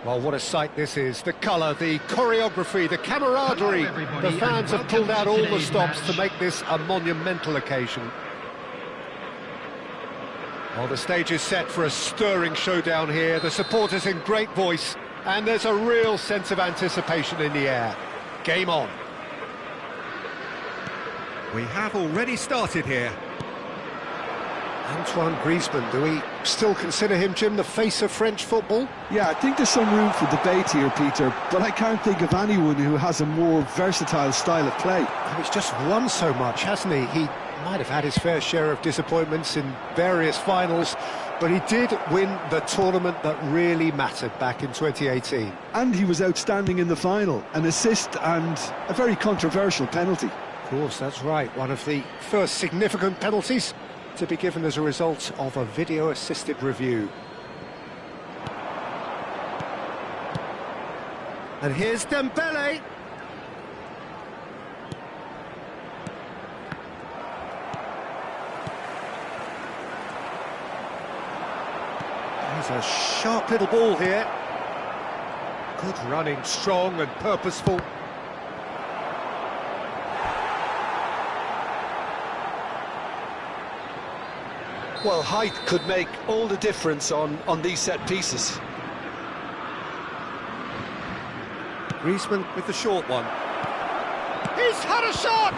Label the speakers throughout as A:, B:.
A: Well, what a sight this is. The colour, the choreography, the camaraderie. The fans have pulled out all the stops to make this a monumental occasion. Well, the stage is set for a stirring showdown here. The supporters in great voice, and there's a real sense of anticipation in the air. Game on. We have already started here. Antoine Griezmann, do we still consider him, Jim, the face of French football?
B: Yeah, I think there's some room for debate here, Peter, but I can't think of anyone who has a more versatile style of play.
A: And he's just won so much, hasn't he? He might have had his fair share of disappointments in various finals, but he did win the tournament that really mattered back in 2018.
B: And he was outstanding in the final, an assist and a very controversial penalty.
A: Of course, that's right, one of the first significant penalties to be given as a result of a video-assisted review. And here's Dembele. There's a sharp little ball here. Good running, strong and purposeful.
B: Well, height could make all the difference on these set pieces.
A: Griezmann with the short one. He's had a shot!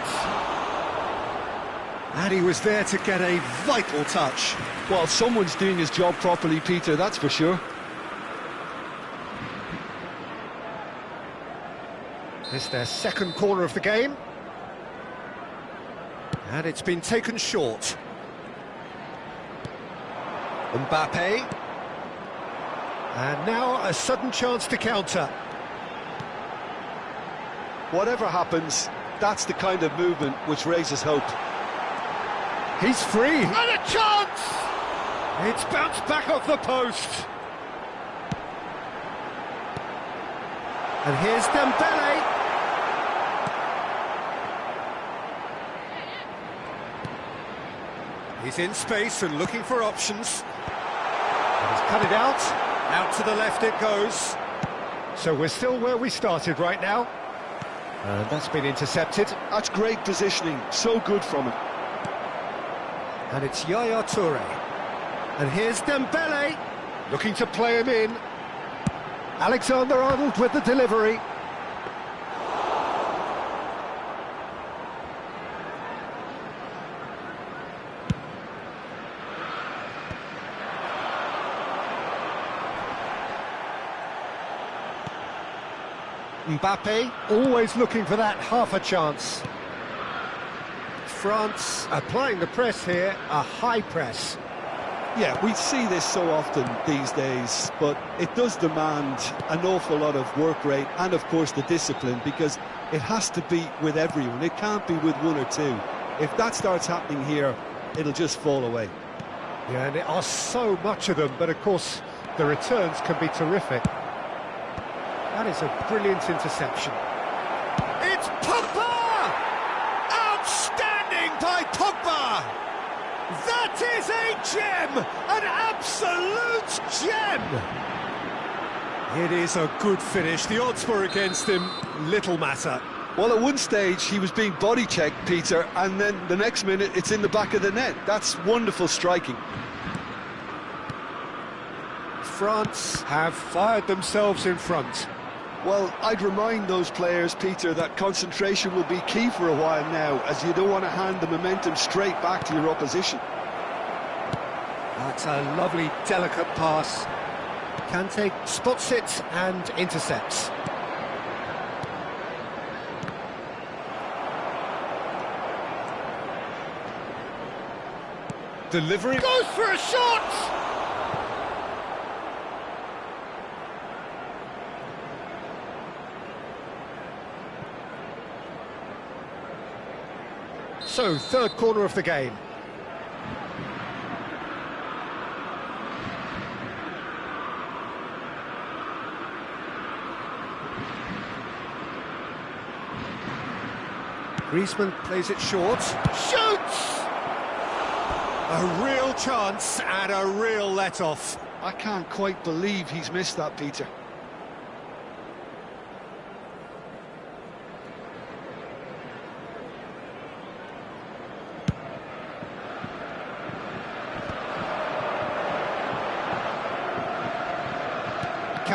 A: And he was there to get a vital touch.
B: Well, someone's doing his job properly, Peter, that's for sure.
A: This is their second corner of the game. And it's been taken short. Mbappe. And now a sudden chance to counter.
B: Whatever happens, that's the kind of movement which raises hope.
A: He's free. And a chance! It's bounced back off the post. And here's Dembele. He's in space and looking for options. And he's cut it out. Out to the left it goes. So we're still where we started right now. And that's been intercepted.
B: That's great positioning, so good from him.
A: And it's Yaya Toure. And here's Dembele, looking to play him in. Alexander-Arnold with the delivery. Mbappe, always looking for that half a chance. France applying the press here, a high press.
B: Yeah, we see this so often these days, but it does demand an awful lot of work rate and, of course, the discipline, because it has to be with everyone. It can't be with one or two. If that starts happening here, it'll just fall away.
A: Yeah, and there are so much of them, but, of course, the returns can be terrific. That is a brilliant interception. It's Pogba! Outstanding by Pogba! That is a gem! An absolute gem! It is a good finish. The odds were against him. Little matter.
B: Well, at one stage, he was being body-checked, Peter, and then the next minute, it's in the back of the net. That's wonderful striking.
A: France have fired themselves in front.
B: Well, I'd remind those players, Peter, that concentration will be key for a while now, as you don't want to hand the momentum straight back to your opposition.
A: That's a lovely, delicate pass. Kante spots it and intercepts. Delivery goes for a shot! So, third corner of the game. Griezmann plays it short. Shoots! A real chance and a real let-off.
B: I can't quite believe he's missed that, Peter.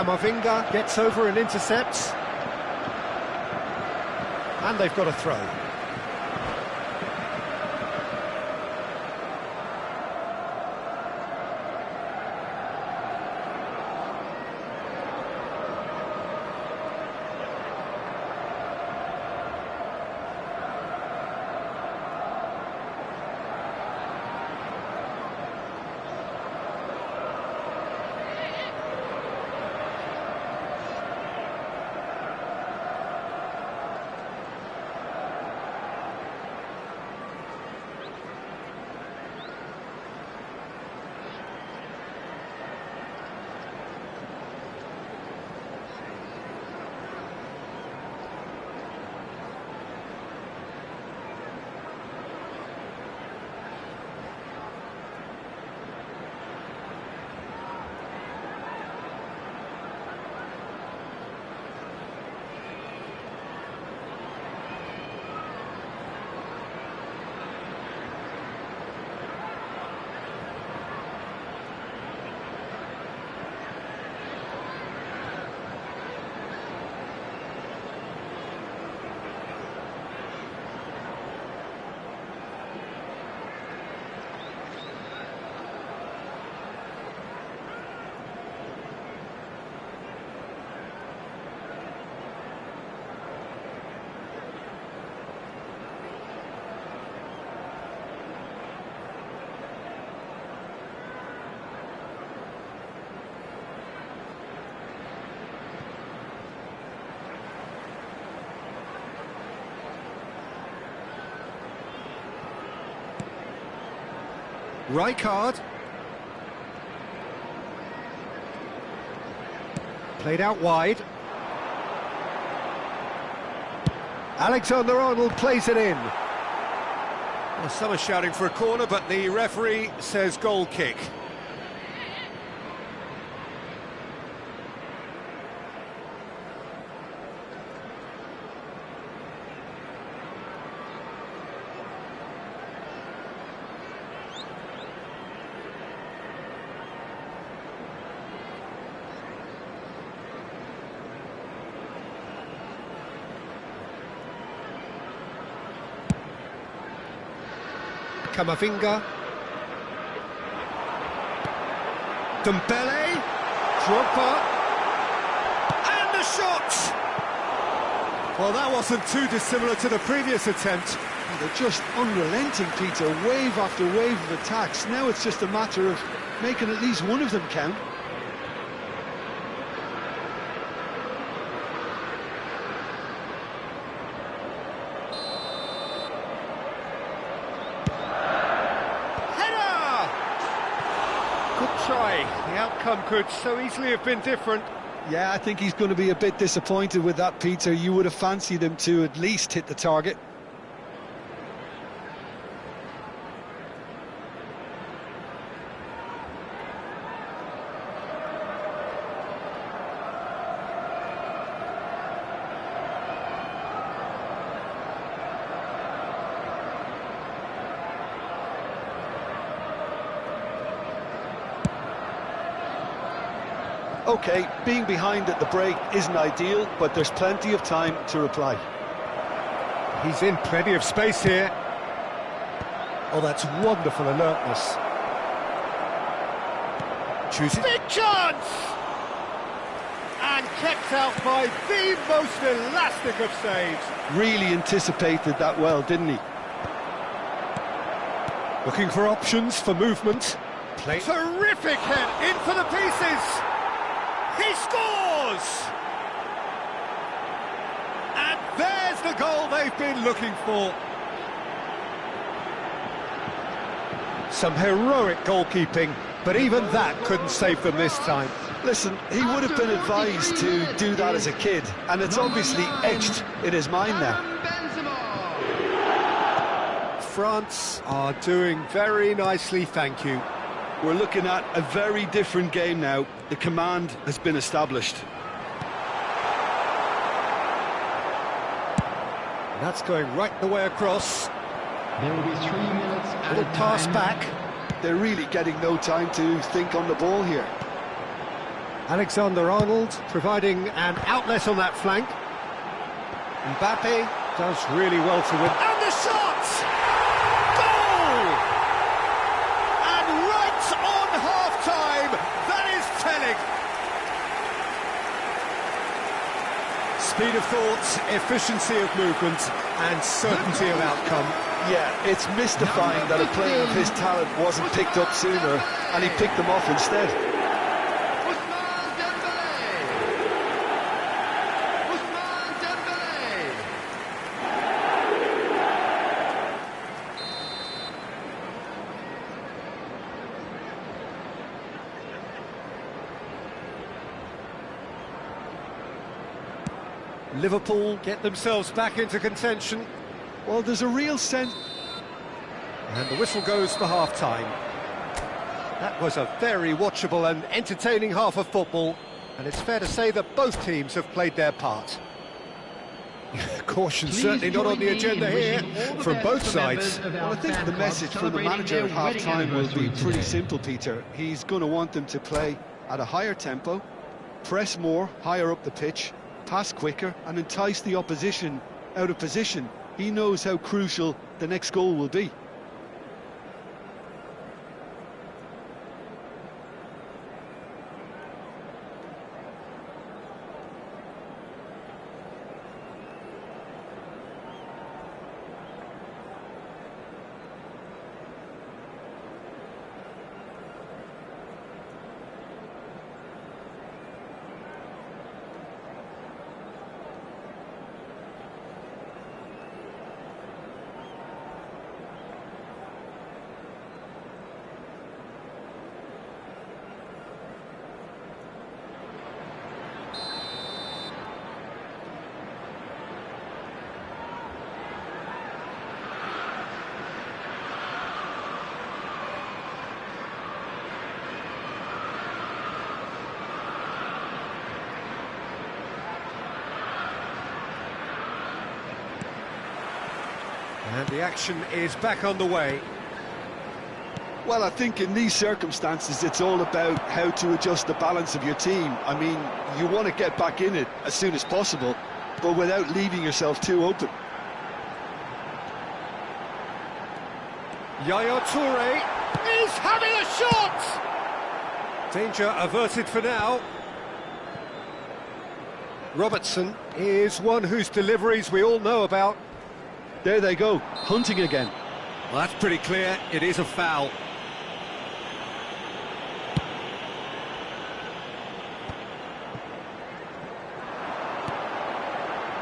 A: Camavinga gets over and intercepts. And they've got a throw. Rijkaard. Played out wide. Alexander-Arnold plays it in. Well, some are shouting for a corner, but the referee says goal kick. Camavinga. Dembele. Drogba. And the shot! Well, that wasn't too dissimilar to the previous attempt.
B: They're just unrelenting, Peter. Wave after wave of attacks. Now it's just a matter of making at least one of them count.
A: Good try. The outcome could so easily have been different.
B: Yeah, I think he's going to be a bit disappointed with that, Peter. You would have fancied him to at least hit the target. OK, being behind at the break isn't ideal, but there's plenty of time to reply.
A: He's in plenty of space here. Oh, that's wonderful alertness. Choosing. Big chance! And kept out by the most elastic of saves.
B: Really anticipated that well, didn't he?
A: Looking for options for movement. Play. Terrific head into the pieces. He scores! And there's the goal they've been looking for. Some heroic goalkeeping, but even that couldn't save them this time.
B: Listen, he would have been advised to do that as a kid, and it's obviously etched in his mind now.
A: France are doing very nicely, thank you.
B: We're looking at a very different game now. The command has been established.
A: That's going right the way across.
C: There will be 3 minutes at
A: Little pass back.
B: They're really getting no time to think on the ball here.
A: Alexander-Arnold providing an outlet on that flank. Mbappe does really well to win. And the shot! Goal! And right on half-time, that is telling. Speed of thought, efficiency of movement, and certainty of outcome.
B: Yeah, it's mystifying that a player of his talent wasn't picked up sooner, and he picked them off instead.
A: Liverpool get themselves back into contention.
B: Well, there's a real sense...
A: And the whistle goes for half-time. That was a very watchable and entertaining half of football, and it's fair to say that both teams have played their part. Caution certainly not on the agenda here from both sides.
B: Well, I think the message from the manager at half-time will be pretty simple, Peter. He's going to want them to play at a higher tempo, press more, higher up the pitch, pass quicker, and entice the opposition out of position. He knows how crucial the next goal will be.
A: And the action is back on the way.
B: Well, I think in these circumstances, it's all about how to adjust the balance of your team. I mean, you want to get back in it as soon as possible, but without leaving yourself too open.
A: Yaya Toure is having a shot! Danger averted for now. Robertson is one whose deliveries we all know about.
B: There they go, hunting again.
A: Well, that's pretty clear, it is a foul.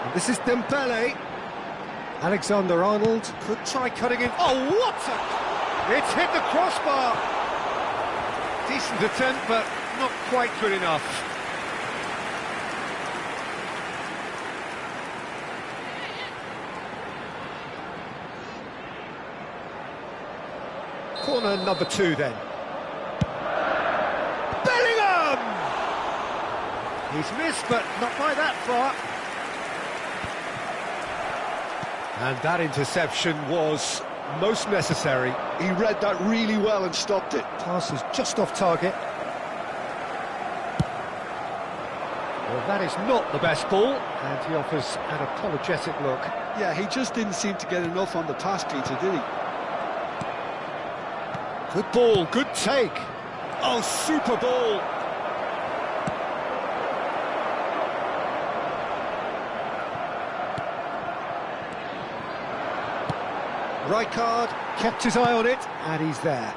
A: And this is Dembele. Alexander-Arnold could try cutting in. Oh, what a... It's hit the crossbar. Decent attempt, but not quite good enough. Corner number 2 then. Bellingham! He's missed, but not by that far. And that interception was most necessary.
B: He read that really well and stopped it.
A: Pass is just off target. Well, that is not the best ball, and he offers an apologetic look.
B: Yeah, he just didn't seem to get enough on the pass, Peter, did he?
A: Good ball, good take. Oh, super ball. Rijkaard kept his eye on it, and he's there.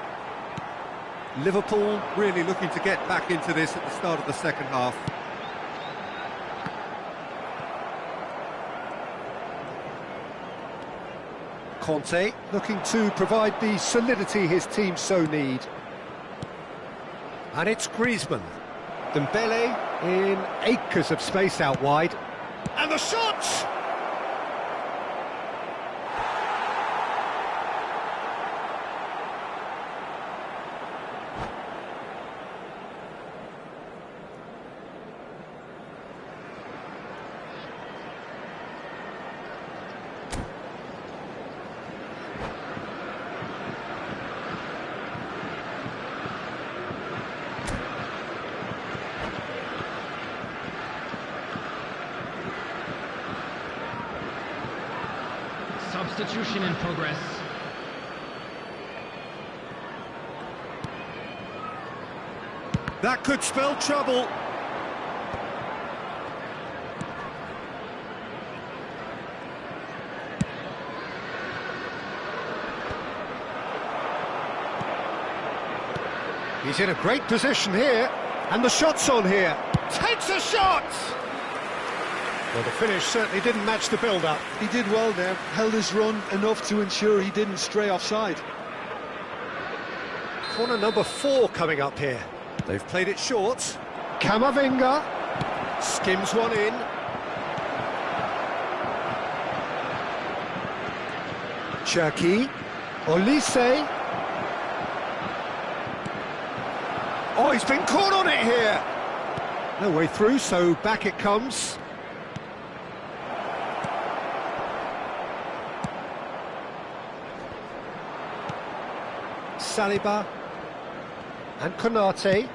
A: Liverpool really looking to get back into this at the start of the second half. Conte looking to provide the solidity his team so need. And it's Griezmann. Dembele in acres of space out wide. And the shot!
C: substitution in progress.
A: That could spell trouble. He's in a great position here, and the shot's on here. Takes a shot! Well, the finish certainly didn't match the build-up.
B: He did well there, held his run enough to ensure he didn't stray offside.
A: Corner number 4 coming up here. They've played it short. Camavinga skims one in. Cherki, Olise. Oh, he's been caught on it here. No way through, so back it comes. Saliba and Konate.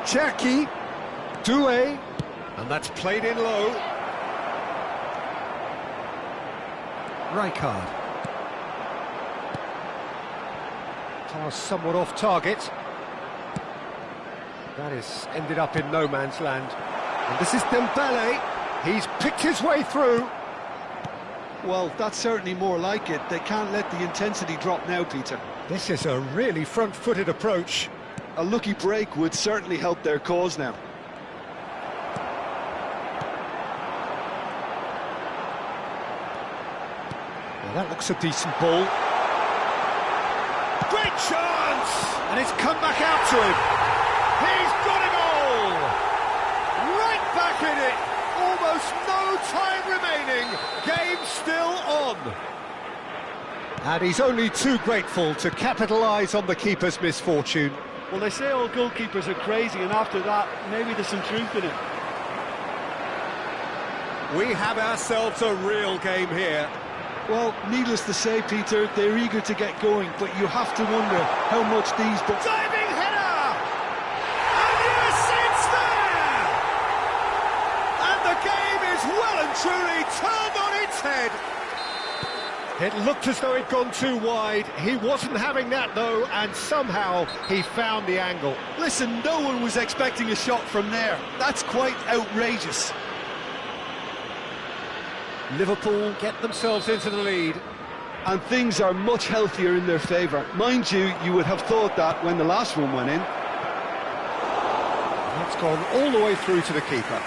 A: Cherki, Doué, and that's played in low. Rijkaard. Pass somewhat off target. That is ended up in no man's land. And this is Dembele. He's picked his way through.
B: Well, that's certainly more like it. They can't let the intensity drop now, Peter.
A: This is a really front-footed approach.
B: A lucky break would certainly help their cause now.
A: Well, that looks a decent ball. Great chance! And it's come back out to him. He's got a goal! Right back in it! Almost no time remaining. Game still on. And he's only too grateful to capitalise on the keeper's misfortune.
B: Well, they say all goalkeepers are crazy, and after that, maybe there's some truth in it.
A: We have ourselves a real game here.
B: Well, needless to say, Peter, they're eager to get going, but you have to wonder how much these...
A: Diving header! And yes, it's there! And the game is well and truly turned on its head. It looked as though it'd gone too wide. He wasn't having that, though, and somehow he found the angle.
B: Listen, no one was expecting a shot from there. That's quite outrageous.
A: Liverpool get themselves into the lead.
B: And things are much healthier in their favour. Mind you, you would have thought that when the last one went in.
A: That's gone all the way through to the keeper.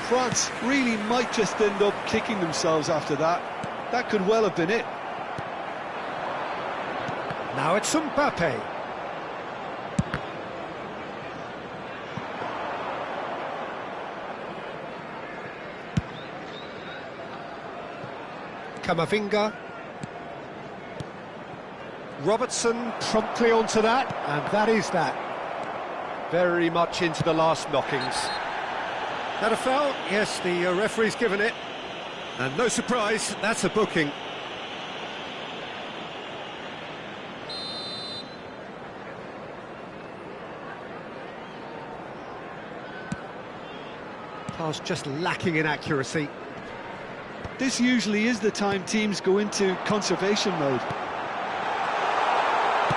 B: France really might just end up kicking themselves after that. That could well have been it.
A: Now it's Mbappe. Camavinga. Robertson promptly onto that, and that is that. Very much into the last knockings. That a foul? Yes, the referee's given it. And no surprise, that's a booking. Pass just lacking in accuracy.
B: This usually is the time teams go into conservation mode.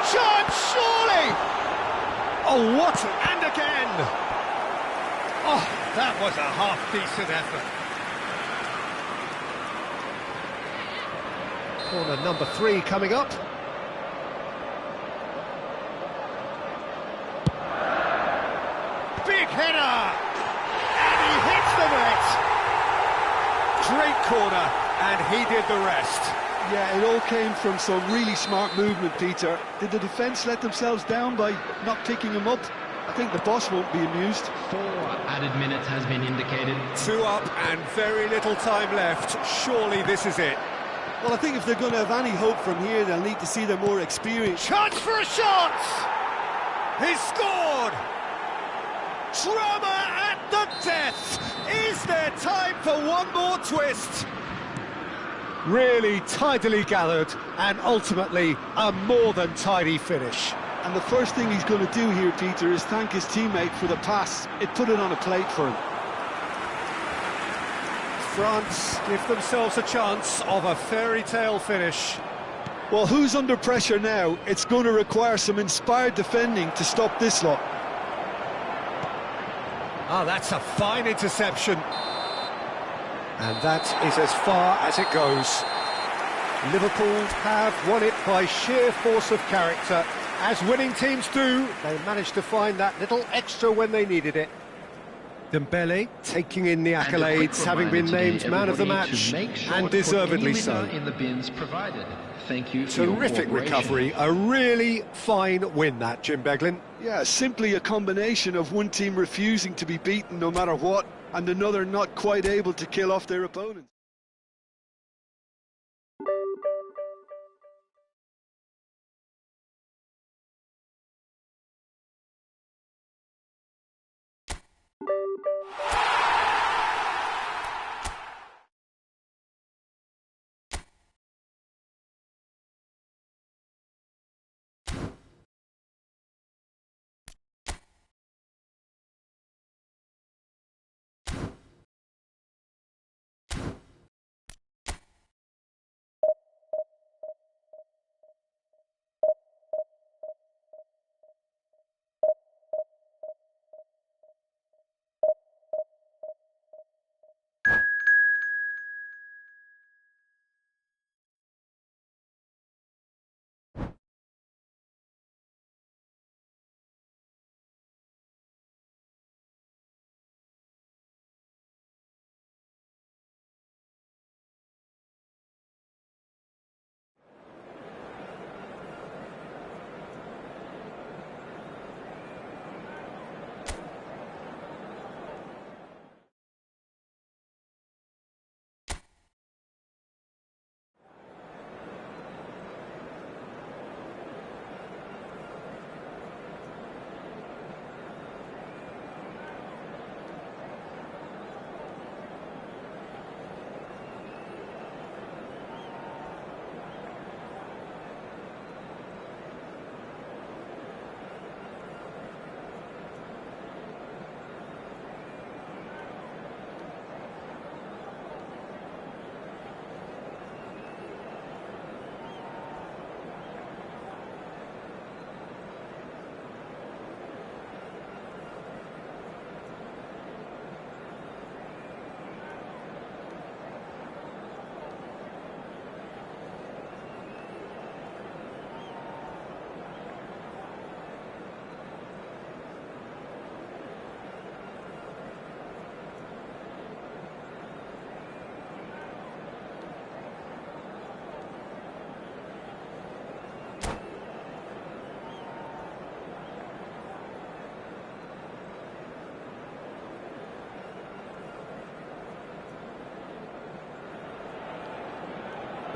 A: Chance, surely! Oh, what? And again! Oh, that was a half-decent effort. Corner number 3 coming up. Big header! And he hits the net! Great corner, and he did the rest.
B: Yeah, it all came from some really smart movement, Peter. Did the defence let themselves down by not picking him up? I think the boss won't be amused.
C: 4 added minutes has been indicated.
A: 2 up and very little time left. Surely this is it.
B: Well, I think if they're going to have any hope from here, they'll need to see their more experience.
A: Chance for a shot! He's scored! Drama at the death! Is there time for one more twist? Really tidily gathered, and ultimately a more than tidy finish.
B: And the first thing he's going to do here, Peter, is thank his teammate for the pass. It put it on a plate for him.
A: France give themselves a chance of a fairy tale finish.
B: Well, who's under pressure now? It's going to require some inspired defending to stop this lot.
A: Oh, that's a fine interception. And that is as far as it goes. Liverpool have won it by sheer force of character. As winning teams do, they managed to find that little extra when they needed it. Dembele taking in the accolades, having been named man of the match, and deservedly so.
C: In the bins provided. Thank you.
A: Terrific recovery, a really fine win that, Jim Beglin.
B: Yeah, simply a combination of one team refusing to be beaten no matter what, and another not quite able to kill off their opponent.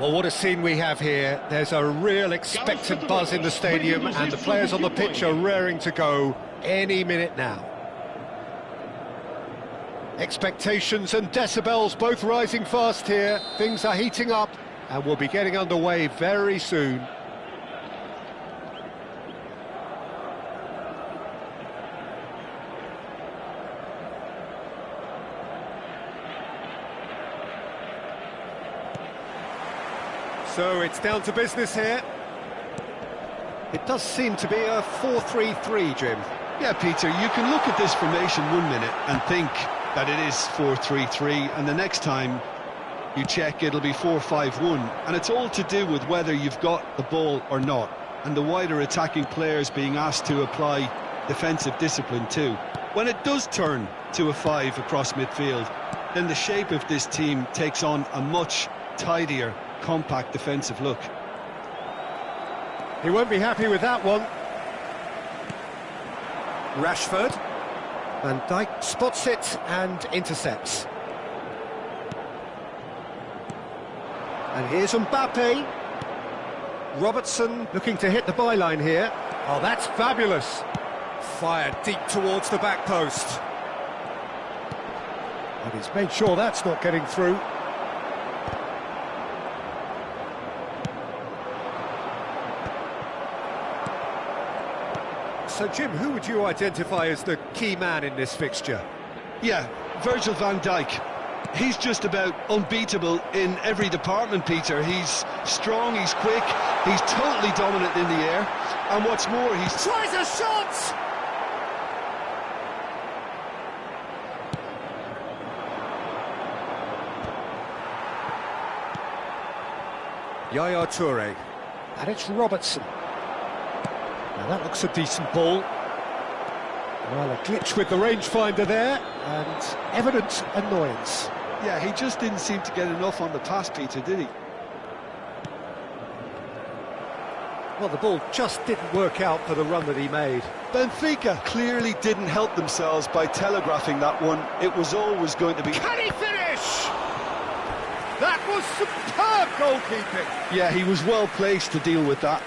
A: Well, what a scene we have here. There's a real expectant buzz in the stadium, and the players on the pitch are raring to go any minute now. Expectations and decibels both rising fast here. Things are heating up, and we'll be getting underway very soon. So it's down to business here. It does seem to be a 4-3-3, Jim.
B: Yeah, Peter, you can look at this formation 1 minute and think that it is 4-3-3, and the next time you check it'll be 4-5-1, and it's all to do with whether you've got the ball or not, and the wider attacking players being asked to apply defensive discipline too. When it does turn to a 5 across midfield, then the shape of this team takes on a much tidier, compact defensive look.
A: He won't be happy with that one. Rashford. Van Dijk spots it and intercepts. And here's Mbappe. Robertson looking to hit the byline here. Oh, that's fabulous. Fired deep towards the back post. And he's made sure that's not getting through. So, Jim, who would you identify as the key man in this fixture?
B: Yeah, Virgil van Dijk. He's just about unbeatable in every department, Peter. He's strong, he's quick, he's totally dominant in the air, and what's more, he's...
A: Tries a shot! Yaya Toure. And it's Robertson. Now that looks a decent ball. Well, a glitch with the rangefinder there, and evident annoyance.
B: Yeah, he just didn't seem to get enough on the pass, Peter, did he?
A: Well, the ball just didn't work out for the run that he made.
B: Benfica clearly didn't help themselves by telegraphing that one. It was always going to be...
A: Can he finish? That was superb goalkeeping.
B: Yeah, he was well placed to deal with that.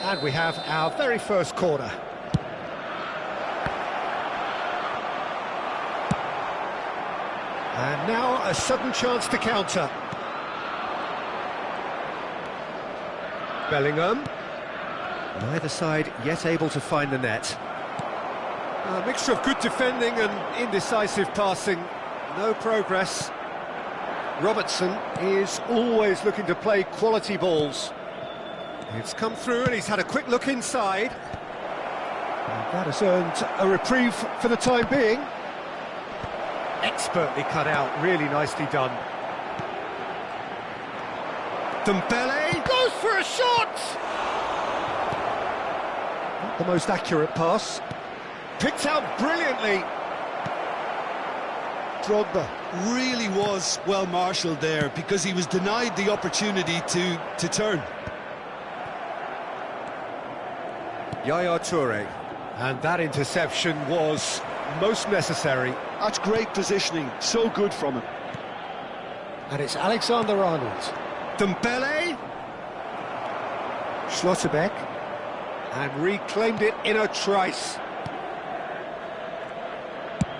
A: And we have our very first corner. And now a sudden chance to counter. Bellingham. Neither side yet able to find the net. A mixture of good defending and indecisive passing. No progress. Robertson is always looking to play quality balls. It's come through and he's had a quick look inside. And that has earned a reprieve for the time being. Expertly cut out, really nicely done. Dembele goes for a shot! Not the most accurate pass. Picked out brilliantly.
B: Drogba really was well marshalled there because he was denied the opportunity to turn.
A: Yaya Toure. And that interception was most necessary.
B: That's great positioning, so good from him.
A: And it's Alexander-Arnold. Dembele. Schlotterbeck. And reclaimed it in a trice.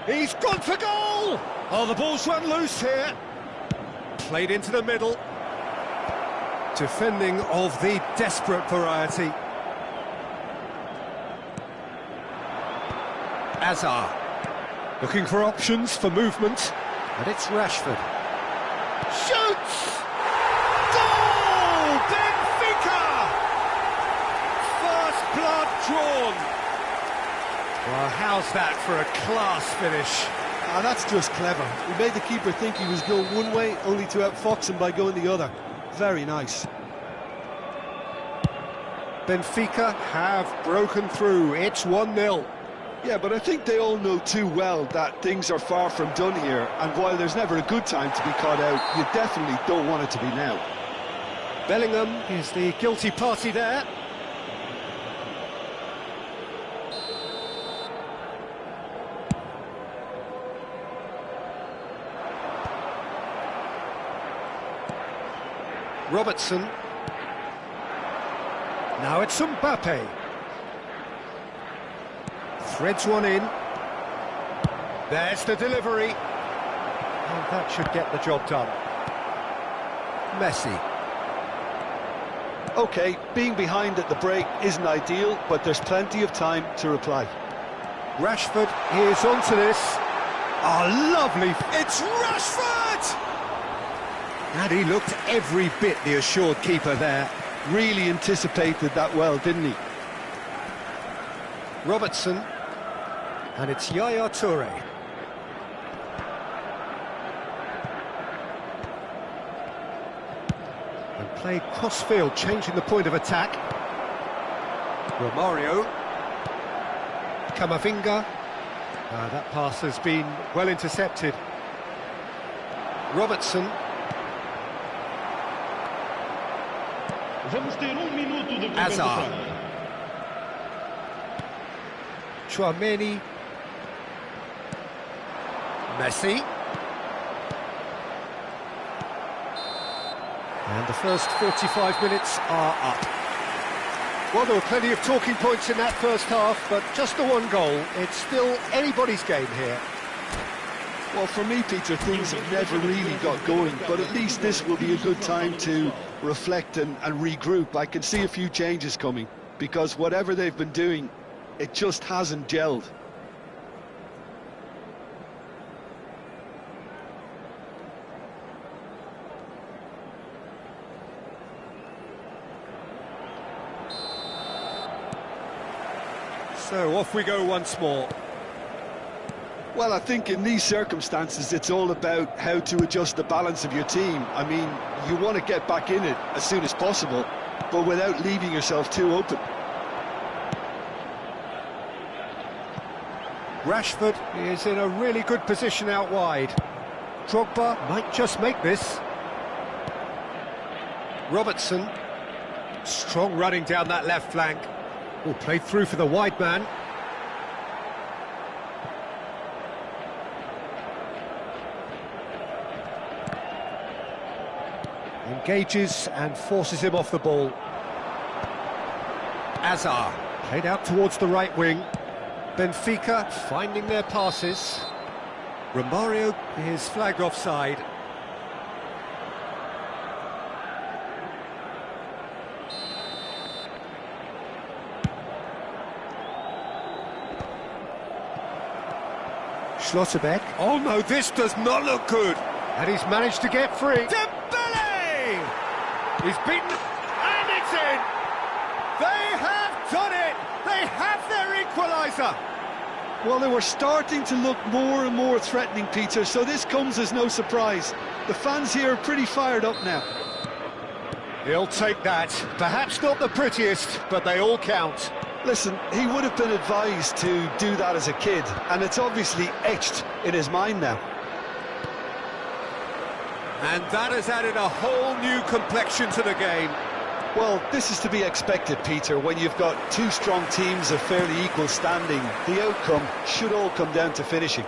A: He's gone for goal! Oh, the ball's run loose here. Played into the middle. Defending of the desperate variety. Azar. Looking for options for movement. And it's Rashford. Shoots! Goal! Benfica! First blood drawn. Well, how's that for a class finish?
B: Ah, that's just clever. He made the keeper think he was going one way, only to outfox him by going the other. Very nice.
A: Benfica have broken through. It's 1-0.
B: Yeah, but I think they all know too well that things are far from done here, and while there's never a good time to be caught out, you definitely don't want it to be now.
A: Bellingham is the guilty party there. Robertson. Now it's Mbappe. Threads one in. There's the delivery. And that should get the job done. Messi.
B: OK, being behind at the break isn't ideal, but there's plenty of time to reply.
A: Rashford is onto this. Oh, lovely. It's Rashford! And he looked every bit the assured keeper there.
B: Really anticipated that well, didn't he?
A: Robertson. And it's Yaya Toure. And play cross-field, changing the point of attack. Romario. Camavinga. That pass has been well intercepted. Robertson. Azar. Chouameni. Messi. And the first 45 minutes are up. Well, there were plenty of talking points in that first half, but just the one goal. It's still anybody's game here.
B: Well, for me, Peter, things have never really got going, but at least this will be a good time to reflect and regroup. I can see a few changes coming, because whatever they've been doing, it just hasn't gelled.
A: So off we go once more.
B: Well, I think in these circumstances, it's all about how to adjust the balance of your team. I mean, you want to get back in it as soon as possible, but without leaving yourself too open.
A: Rashford is in a really good position out wide. Drogba might just make this. Robertson. Strong running down that left flank. All played through for the wide man. Engages and forces him off the ball. Azar played out towards the right wing. Benfica finding their passes. Romario is flagged offside. Schlotterbeck. Oh no, this does not look good. And he's managed to get free. Dembele! He's beaten, and it's in! They have done it! They have their equaliser!
B: Well, they were starting to look more and more threatening, Peter, so this comes as no surprise. The fans here are pretty fired up now.
A: He'll take that. Perhaps not the prettiest, but they all count.
B: Listen, he would have been advised to do that as a kid, and it's obviously etched in his mind now.
A: And that has added a whole new complexion to the game.
B: Well, this is to be expected, Peter, when you've got two strong teams of fairly equal standing. The outcome should all come down to finishing.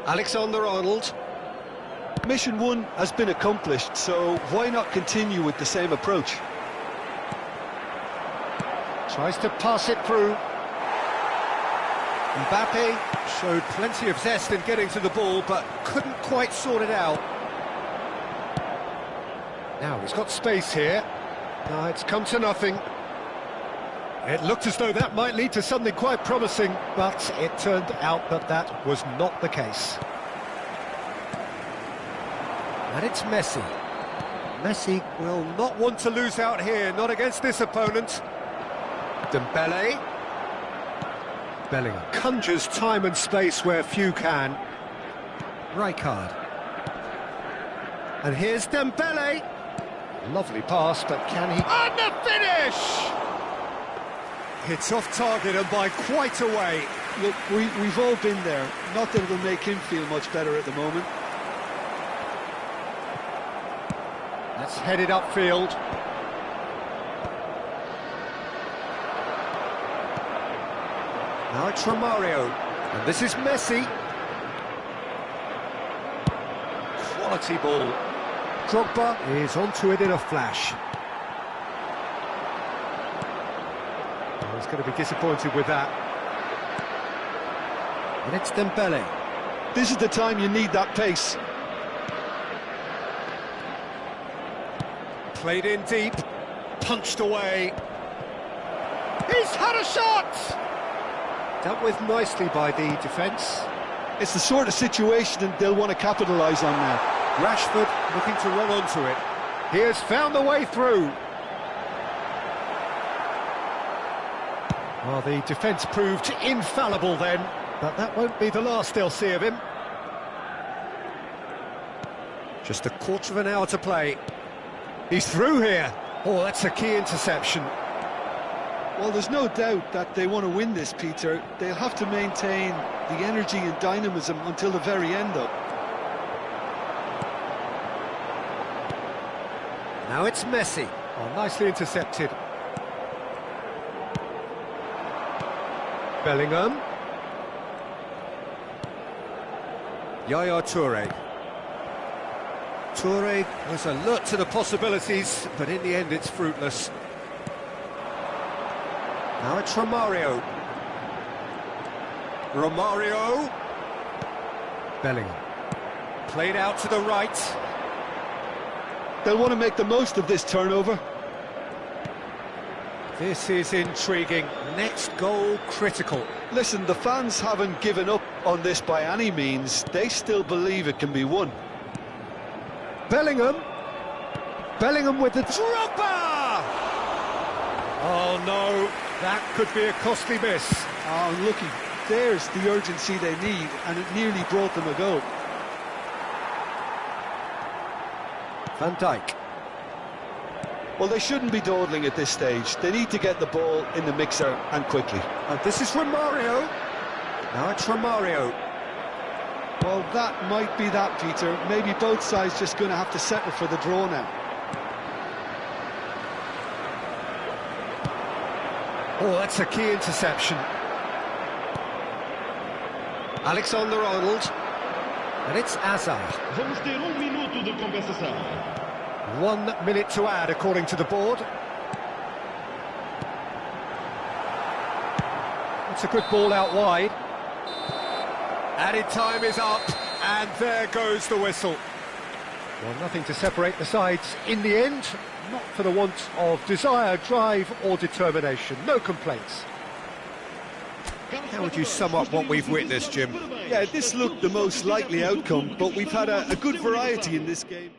A: Alexander-Arnold.
B: Mission 1 has been accomplished, so why not continue with the same approach?
A: Tries to pass it through. Mbappe showed plenty of zest in getting to the ball, but couldn't quite sort it out. Now he's got space here. No, it's come to nothing. It looked as though that might lead to something quite promising, but it turned out that that was not the case. And it's Messi. Messi will not want to lose out here, not against this opponent. Dembele. Bellingham conjures time and space where few can. Rijkaard. And here's Dembele. Lovely pass, but can he... And the finish! It's off target and by quite a way.
B: Look, we've all been there. Not that it'll make him feel much better at the moment.
A: That's headed upfield. Now it's Romario, and this is Messi. Quality ball. Drogba is onto it in a flash. Oh, he's going to be disappointed with that. And it's Dembele.
B: This is the time you need that pace.
A: Played in deep, punched away. He's had a shot! Dealt with nicely by the defence.
B: It's the sort of situation they'll want to capitalise on now.
A: Rashford looking to run onto it. He has found the way through. Well, the defence proved infallible then, but that won't be the last they'll see of him. Just a quarter of an hour to play. He's through here. Oh, that's a key interception.
B: Well, there's no doubt that they want to win this, Peter. They'll have to maintain the energy and dynamism until the very end, though.
A: Now it's Messi. Oh, nicely intercepted. Bellingham. Yaya Toure. Toure was alert to the possibilities, but in the end it's fruitless. Now it's Romario. Romario. Bellingham. Played out to the right.
B: They'll want to make the most of this turnover.
A: This is intriguing. Next goal critical.
B: Listen, the fans haven't given up on this by any means. They still believe it can be won.
A: Bellingham. Bellingham with the dropper! Oh no, that could be a costly miss.
B: Oh, looky, there's the urgency they need, and it nearly brought them a goal.
A: Van Dijk.
B: Well, they shouldn't be dawdling at this stage. They need to get the ball in the mixer, and quickly.
A: And this is Romario. Now it's Romario.
B: Well, that might be that, Peter. Maybe both sides just going to have to settle for the draw now.
A: Oh, that's a key interception. Alexander-Arnold. And it's Hazard.
D: Vamos ter minuto de compensação.
A: 1 minute to add, according to the board. It's a good ball out wide. Added time is up, and there goes the whistle. Well, nothing to separate the sides in the end, not for the want of desire, drive or determination. No complaints. How would you sum up what we've witnessed, Jim?
B: Yeah, this looked the most likely outcome, but we've had a good variety in this game.